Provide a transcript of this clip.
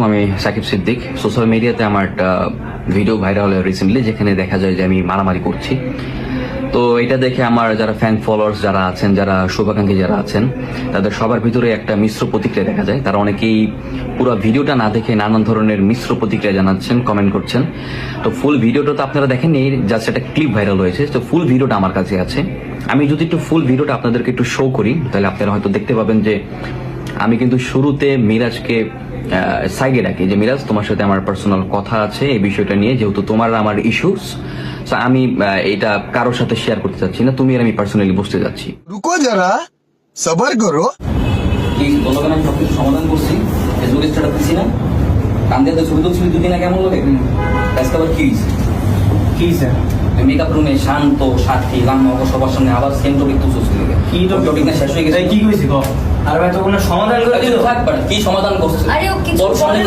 আমি সাকিব সিদ্দিক। সোশ্যাল মিডিয়াতে আমার একটা ভিডিও ভাইরাল হলো রিসেন্টলি, যেখানে দেখা যায় যে আমি মারামারি করছি। তো এটা দেখে আমার যারা ফ্যান ফলোয়ার্স যারা আছেন, যারা শুভাকাঙ্ক্ষী যারা আছেন, তাদের সবার ভিতরে একটা মিশ্র প্রতিক্রিয়া দেখা যায়। তারা অনেকেই পুরো ভিডিওটা না দেখে নানান ধরনের মিশ্র প্রতিক্রিয়া জানাচ্ছেন, কমেন্ট করছেন। তো ফুল ভিডিওটা তো আপনারা দেখেননি, জাস্ট একটা ক্লিপ ভাইরাল হয়েছে। তো ফুল ভিডিওটা আমার কাছে আছে। আমি যদি একটু ফুল ভিডিওটা আপনাদেরকে একটু শো করি, তাহলে আপনারা হয়তো দেখতে পাবেন যে আমি কিন্তু শুরুতে মিরাজকে সাইডে রাখি, যে মিরাজ, তোমার সাথে আমার পার্সোনাল কথা আছে এই বিষয়টা নিয়ে, যেহেতু তোমার আমার ইস্যুস, আমি এটা কারোর সাথে শেয়ার করতে চাচ্ছি না, তুমি আর আমি পার্সোনালি বসতে যাচ্ছি। रुको जरा सबर करो। আমি সবকিছু সমাধান করছি, ফেসবুকে স্ট্যাটাস দিছি না, কান দিয়ে ছবি তুলছিলি দুদিন আগে, কেমন লাগে আজকে আবার কি হয়েছে? মেকআপ রুমে শান্ত সাক্ষী লাম্বা সবার সামনে আবার সেম টপিক তো চলছিল, কি টপিক না শেষ হয়ে গেছে, কি কইছি গো? আর ভাই তো কোনো সমাধান করে দিল। কি সমাধান করছে? আরে ও কিছু